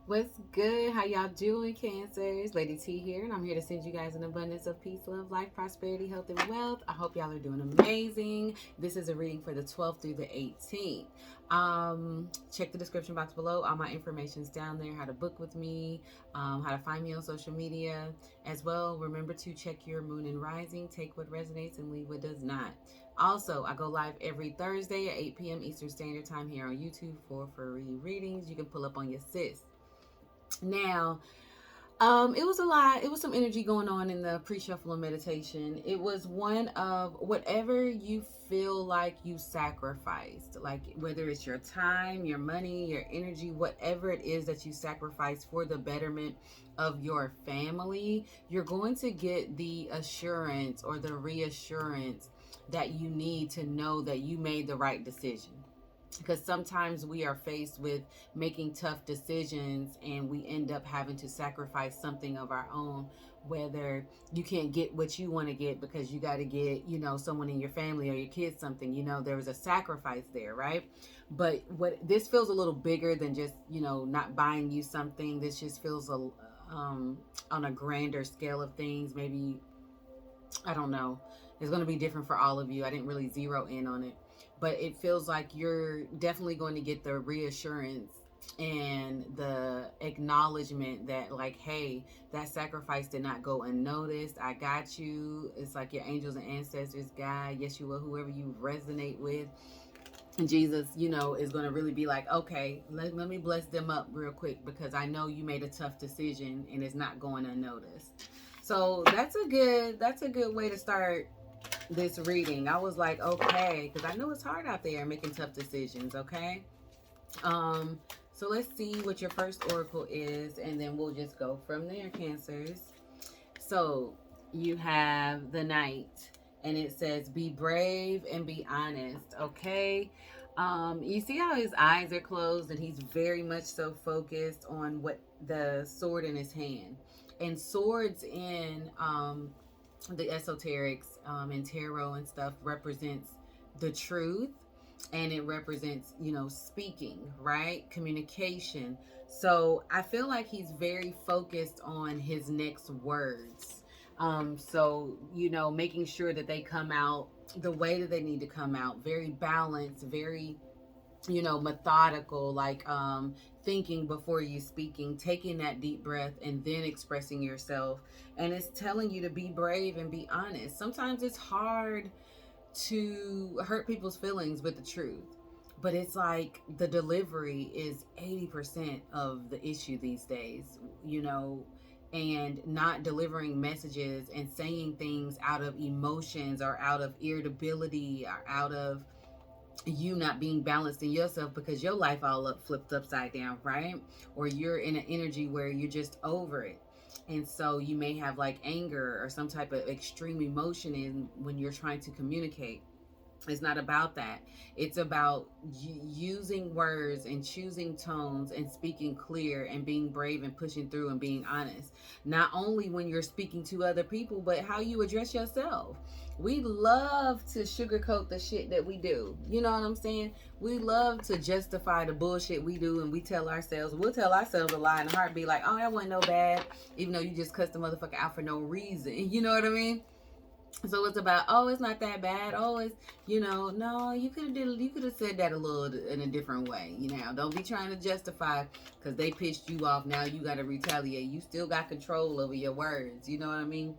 What's good? How y'all doing, Cancers? Lady T here, and I'm here to send you guys an abundance of peace, love, life, prosperity, health, and wealth. I hope y'all are doing amazing. This is a reading for the 12th through the 18th. Check the description box below. All my information's down there. How to book with me, how to find me on social media as well. Remember to check your moon and rising. Take what resonates and leave what does not. Also, I go live every Thursday at 8 p.m. Eastern Standard Time here on YouTube for free readings. You can pull up on your sis. Now, it was a lot. It was some energy going on in the pre-shuffle and meditation. It was one of whatever you feel like you sacrificed, like whether it's your time, your money, your energy, whatever it is that you sacrifice for the betterment of your family, you're going to get the assurance or the reassurance that you need to know that you made the right decision, because sometimes we are faced with making tough decisions and we end up having to sacrifice something of our own, whether you can't get what you want to get because you got to get, someone in your family or your kids something. There was a sacrifice there, right? But what this feels a little bigger than just, not buying you something. This just feels on a grander scale of things. Maybe, I don't know, it's going to be different for all of you. I didn't really zero in on it, but it feels like you're definitely going to get the reassurance and the acknowledgement that, like, hey, that sacrifice did not go unnoticed. I got you. It's like your angels and ancestors, God, Yeshua, whoever you resonate with, Jesus, is going to really be like, okay, let me bless them up real quick, because I know you made a tough decision and it's not going unnoticed. So that's a good way to start this reading. I was like, okay, because I know it's hard out there making tough decisions. Okay. Um, so let's see what your first oracle is, and then we'll just go from there, Cancers. So you have the Knight, and it says, "Be brave and be honest." Okay. You see how his eyes are closed, and he's very much so focused on what the sword in his hand. And swords in the esoterics and tarot and stuff represents the truth, and it represents, speaking, right? Communication. So I feel like he's very focused on his next words. So, making sure that they come out the way that they need to come out, very balanced, very, methodical, like thinking before you speaking, taking that deep breath and then expressing yourself. And it's telling you to be brave and be honest. Sometimes it's hard to hurt people's feelings with the truth, but it's like the delivery is 80% of the issue these days, and not delivering messages and saying things out of emotions or out of irritability or out of you not being balanced in yourself because your life all up flipped upside down, right? Or you're in an energy where you're just over it. And so you may have like anger or some type of extreme emotion in when you're trying to communicate. It's not about that. It's about using words and choosing tones and speaking clear and being brave and pushing through and being honest. Not only when you're speaking to other people, but how you address yourself. We love to sugarcoat the shit that we do. You know what I'm saying? We love to justify the bullshit we do, and we'll tell ourselves a lie in a heartbeat, like, oh, that wasn't no bad, even though you just cussed the motherfucker out for no reason. You know what I mean? So it's about, oh, it's not that bad. Oh, it's, no, you could have said that a little in a different way. Don't be trying to justify because they pissed you off. Now you got to retaliate. You still got control over your words. You know what I mean?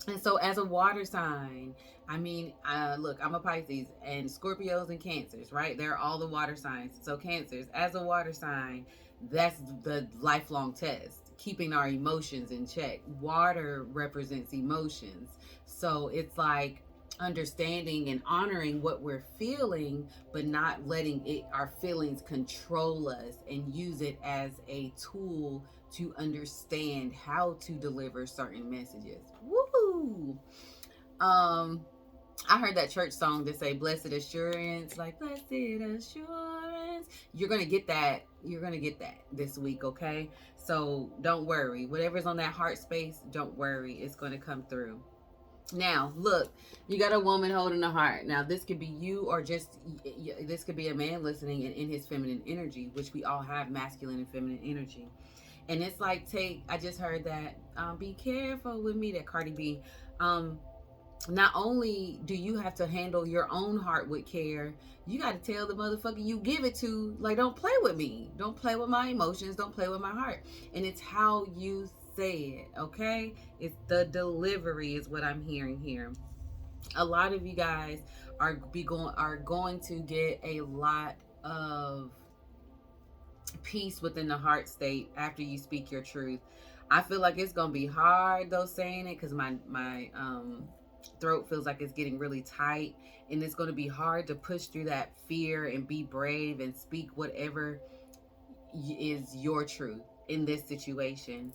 And so, as a water sign, look, I'm a Pisces, and Scorpios and Cancers, right? They're all the water signs. So, Cancers, as a water sign, that's the lifelong test, keeping our emotions in check. Water represents emotions. So, it's like understanding and honoring what we're feeling, but not letting our feelings control us, and use it as a tool to understand how to deliver certain messages. Woo! I heard that church song that say "Blessed Assurance," like "Blessed Assurance." You're gonna get that. You're gonna get that this week, okay? So don't worry. Whatever's on that heart space, don't worry. It's gonna come through. Now, look, you got a woman holding a heart. Now, this could be you, or just this could be a man listening in his feminine energy, which we all have masculine and feminine energy. And it's like, I just heard that, be careful with me, that Cardi B. Um, Not only do you have to handle your own heart with care, you got to tell the motherfucker you give it to, like, don't play with me. Don't play with my emotions. Don't play with my heart. And it's how you say it, okay? It's the delivery is what I'm hearing here. A lot of you guys are going to get a lot of peace within the heart state after you speak your truth. I feel like it's gonna be hard though saying it, because my throat feels like it's getting really tight, and it's gonna be hard to push through that fear and be brave and speak whatever is your truth in this situation.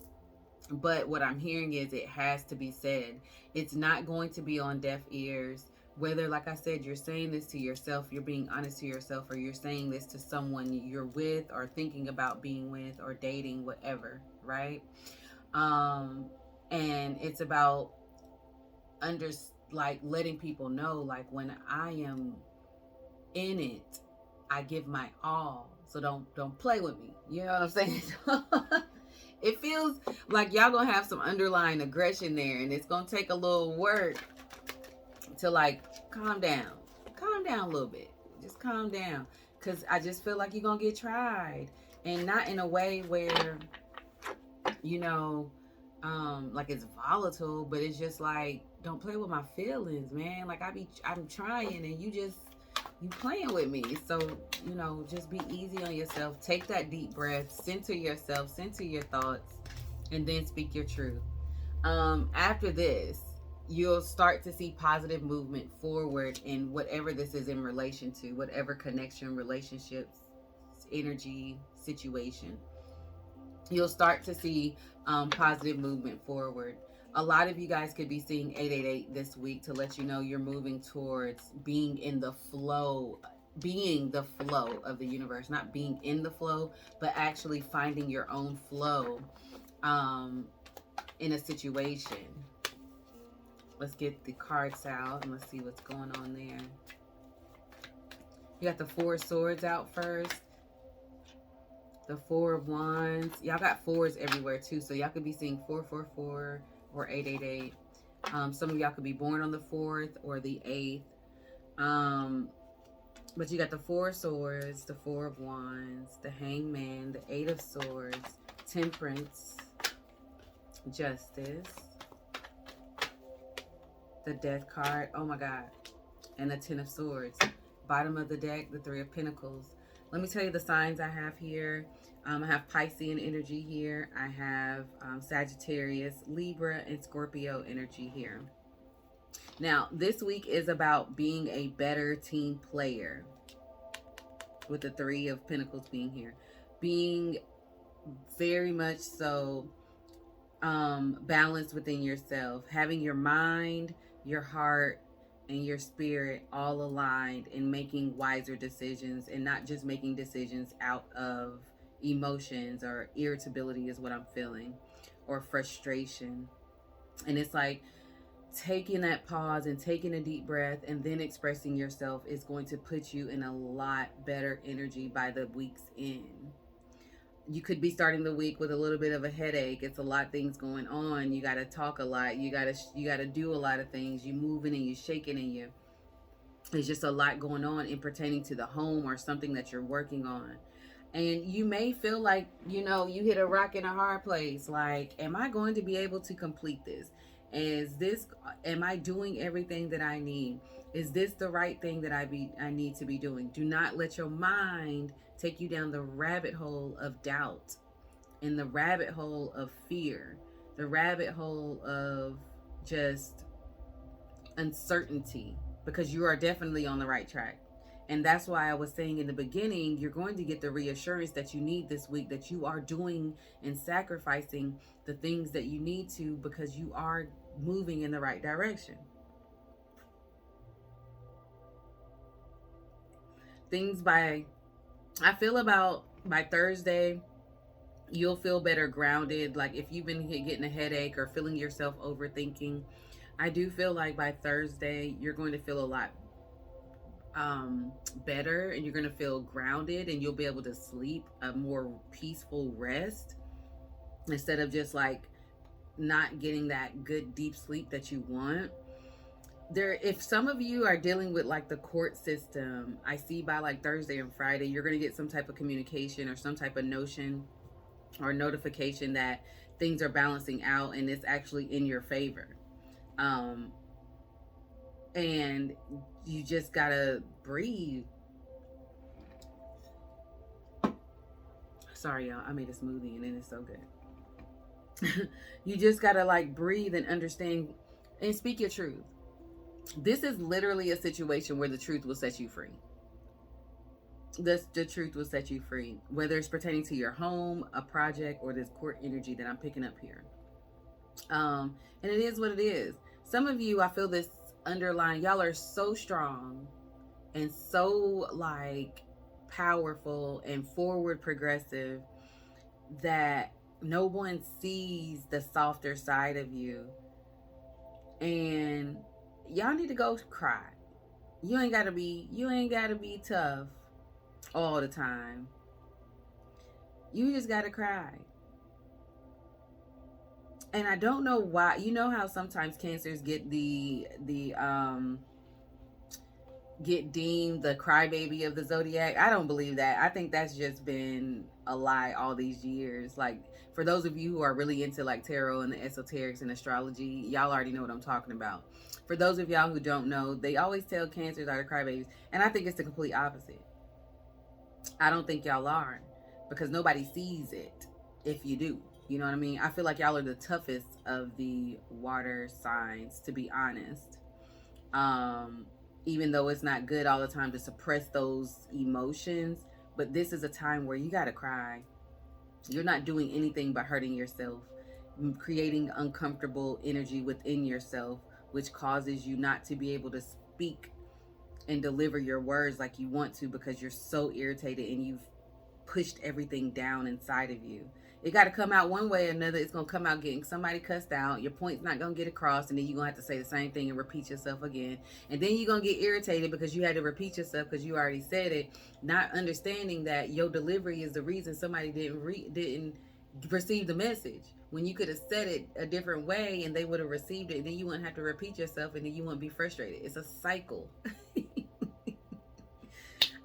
But what I'm hearing is it has to be said. It's not going to be on deaf ears. Whether, like I said, you're saying this to yourself, you're being honest to yourself, or you're saying this to someone you're with or thinking about being with or dating, whatever, right? And it's about like letting people know, like, when I am in it, I give my all. So don't play with me. You know what I'm saying? It feels like y'all gonna have some underlying aggression there, and it's gonna take a little work to, like, calm down a little bit. Just calm down, because I just feel like you're gonna get tried, and not in a way where, you know, like it's volatile, but it's just like, don't play with my feelings, man. Like, I'm trying, and you playing with me. So, just be easy on yourself. Take that deep breath, center yourself, center your thoughts, and then speak your truth. After this, you'll start to see positive movement forward in whatever this is in relation to, whatever connection, relationships, energy, situation. You'll start to see positive movement forward. A lot of you guys could be seeing 888 this week to let you know you're moving towards being in the flow, of the universe. Not being in the flow, but actually finding your own flow in a situation. Let's get the cards out and let's see what's going on there. You got the Four of Swords out first. The Four of Wands. Y'all got fours everywhere too, so y'all could be seeing 444 or 888. Some of y'all could be born on the 4th or the 8th. But you got the Four of Swords, the Four of Wands, the Hangman, the 8 of Swords, Temperance, Justice, the Death card, oh my God, and the 10 of Swords. Bottom of the deck, the 3 of Pentacles. Let me tell you the signs I have here. I have Piscean energy here. I have Sagittarius, Libra, and Scorpio energy here. Now, this week is about being a better team player, with the 3 of Pentacles being here. Being very much so balanced within yourself. Having your mind, your heart, and your spirit all aligned, and making wiser decisions, and not just making decisions out of emotions or irritability is what I'm feeling, or frustration. And it's like taking that pause and taking a deep breath and then expressing yourself is going to put you in a lot better energy by the week's end. You could be starting the week with a little bit of a headache. It's a lot of things going on. You got to talk a lot. You got to do a lot of things. You moving and you shaking and there's just a lot going on in pertaining to the home or something that you're working on. And you may feel like, you hit a rock in a hard place. Like, am I going to be able to complete this? Am I doing everything that I need? Is this the right thing that I need to be doing? Do not let your mind take you down the rabbit hole of doubt, and the rabbit hole of fear, the rabbit hole of just uncertainty, because you are definitely on the right track. And that's why I was saying in the beginning, you're going to get the reassurance that you need this week, that you are doing and sacrificing the things that you need to, because you are moving in the right direction. I feel about by Thursday, you'll feel better grounded. Like if you've been getting a headache or feeling yourself overthinking, I do feel like by Thursday, you're going to feel a lot better, and you're going to feel grounded, and you'll be able to sleep a more peaceful rest instead of just like not getting that good deep sleep that you want. There, if some of you are dealing with like the court system, I see by like Thursday and Friday you're going to get some type of communication or some type of notion or notification that things are balancing out and it's actually in your favor. um and you just gotta breathe. Sorry y'all, I made a smoothie and it is so good. You just gotta like breathe and understand and speak your truth. This is literally a situation where the truth will set you free. The truth will set you free, whether it's pertaining to your home, a project, or this court energy that I'm picking up here. And it is what it is. Some of you, I feel this underlying, y'all are so strong and so like powerful and forward progressive that no one sees the softer side of you. And y'all need to go cry. You ain't gotta be tough all the time. You just gotta cry. And I don't know why. You know how sometimes cancers get get deemed the crybaby of the zodiac? I don't believe that. I think that's just been a lie all these years. Like, for those of you who are really into like tarot and the esoterics and astrology, y'all already know what I'm talking about. For those of y'all who don't know, they always tell cancers are the crybabies, and I think it's the complete opposite. I don't think y'all are, because nobody sees it if you do. You know what I mean? I feel like y'all are the toughest of the water signs, to be honest. Even though it's not good all the time to suppress those emotions, but this is a time where you gotta cry. You're not doing anything but hurting yourself, creating uncomfortable energy within yourself, which causes you not to be able to speak and deliver your words like you want to, because you're so irritated and you've pushed everything down inside of you. It got to come out one way or another. It's going to come out getting somebody cussed out. Your point's not going to get across, and then you're going to have to say the same thing and repeat yourself again. And then you're going to get irritated because you had to repeat yourself because you already said it, not understanding that your delivery is the reason somebody didn't receive the message. When you could have said it a different way and they would have received it, and then you wouldn't have to repeat yourself, and then you wouldn't be frustrated. It's a cycle.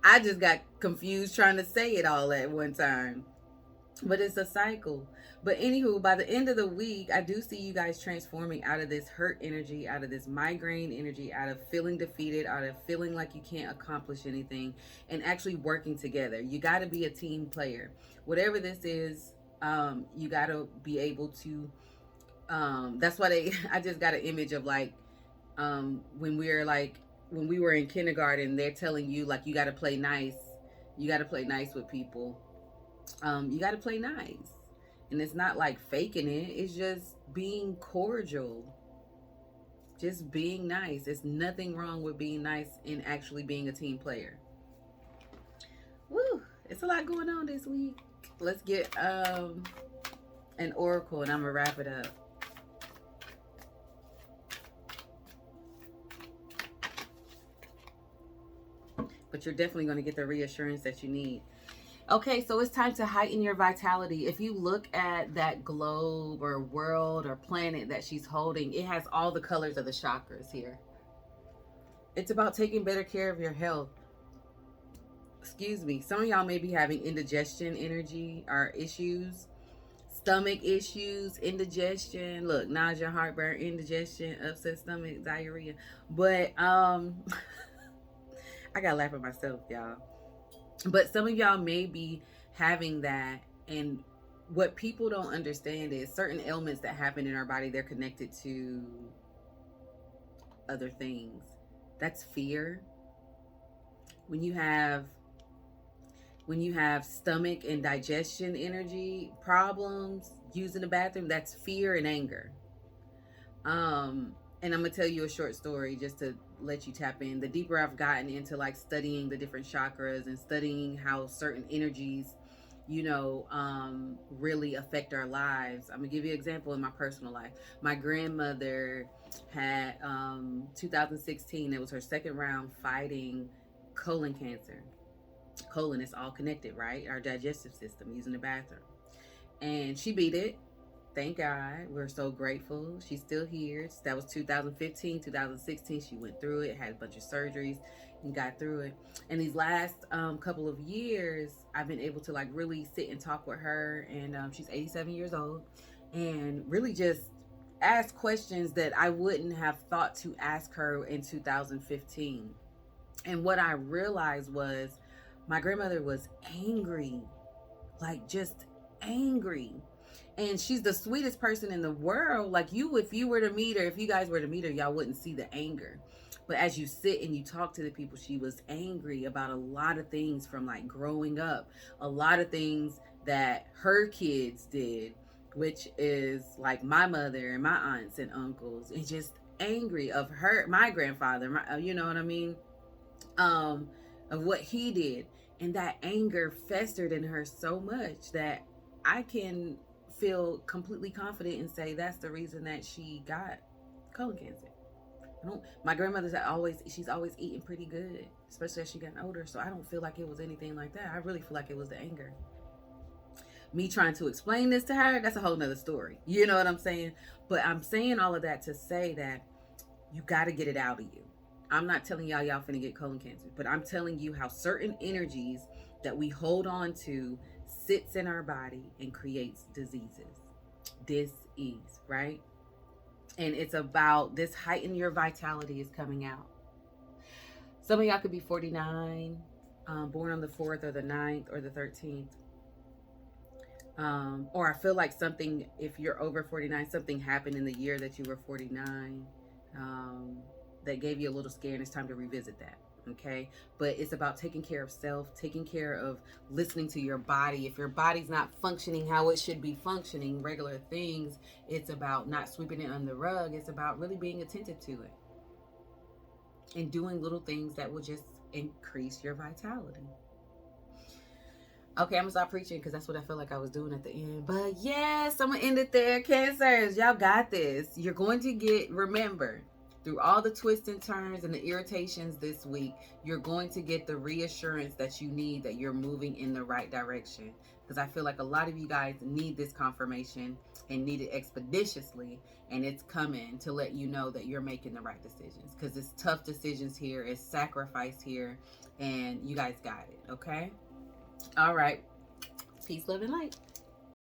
I just got confused trying to say it all at one time. But it's a cycle. But anywho, by the end of the week, I do see you guys transforming out of this hurt energy, out of this migraine energy, out of feeling defeated, out of feeling like you can't accomplish anything, and actually working together. You got to be a team player. Whatever this is, you got to be able to, that's why I just got an image of like, when we were in kindergarten, they're telling you like, you got to play nice. You got to play nice with people. You got to play nice. And it's not like faking it. It's just being cordial. Just being nice. There's nothing wrong with being nice and actually being a team player. Woo! It's a lot going on this week. Let's get an oracle, and I'm going to wrap it up. But you're definitely going to get the reassurance that you need. Okay, so it's time to heighten your vitality. If you look at that globe or world or planet that she's holding, it has all the colors of the chakras here. It's about taking better care of your health. Excuse me. Some of y'all may be having indigestion energy or issues, stomach issues, indigestion. Look, nausea, heartburn, indigestion, upset stomach, diarrhea. But I gotta laugh at myself, y'all. But some of y'all may be having that, and what people don't understand is certain ailments that happen in our body, they're connected to other things. That's fear. When you have stomach and digestion energy problems, using the bathroom, that's fear and anger. And I'm gonna tell you a short story just to let you tap in. The deeper I've gotten into like studying the different chakras and studying how certain energies really affect our lives. I'm gonna give you an example in my personal life. My grandmother had 2016, it was her second round fighting colon cancer. Colon is all connected, right? Our digestive system, using the bathroom. And she beat it. Thank God. We're so grateful. She's still here. That was 2015, 2016. She went through it, had a bunch of surgeries, and got through it. And these last couple of years, I've been able to like really sit and talk with her. And she's 87 years old, and really just ask questions that I wouldn't have thought to ask her in 2015. And what I realized was my grandmother was angry, like just angry. And she's the sweetest person in the world. Like if you were to meet her, if you guys were to meet her, y'all wouldn't see the anger. But as you sit and you talk to the people, she was angry about a lot of things from like growing up, a lot of things that her kids did, which is like my mother and my aunts and uncles, and just angry of my grandfather, you know what I mean? Of what he did. And that anger festered in her so much that I can feel completely confident and say that's the reason that she got colon cancer. My grandmother's she's always eating pretty good, especially as she got older. So I don't feel like it was anything like that. I really feel like it was the anger. Me trying to explain this to her, that's a whole nother story. You know what I'm saying? But I'm saying all of that to say that you got to get it out of you. I'm not telling y'all finna get colon cancer, but I'm telling you how certain energies that we hold on to sits in our body and creates diseases, dis-ease, right? And it's about this heighten your vitality is coming out. Some of y'all could be 49, born on the 4th or the 9th or the 13th. Or I feel like something, if you're over 49, something happened in the year that you were 49 that gave you a little scare, and it's time to revisit that. Okay, but it's about taking care of self, taking care of listening to your body. If your body's not functioning how it should be functioning, regular things, it's about not sweeping it under the rug. It's about really being attentive to it and doing little things that will just increase your vitality. Okay, I'm gonna stop preaching because that's what I feel like I was doing at the end. But yes, I'm gonna end it there. Cancers, y'all got this. You're going to remember, through all the twists and turns and the irritations this week, you're going to get the reassurance that you need that you're moving in the right direction. Because I feel like a lot of you guys need this confirmation and need it expeditiously. And it's coming to let you know that you're making the right decisions. Because it's tough decisions here. It's sacrifice here. And you guys got it, okay? All right. Peace, love, and light.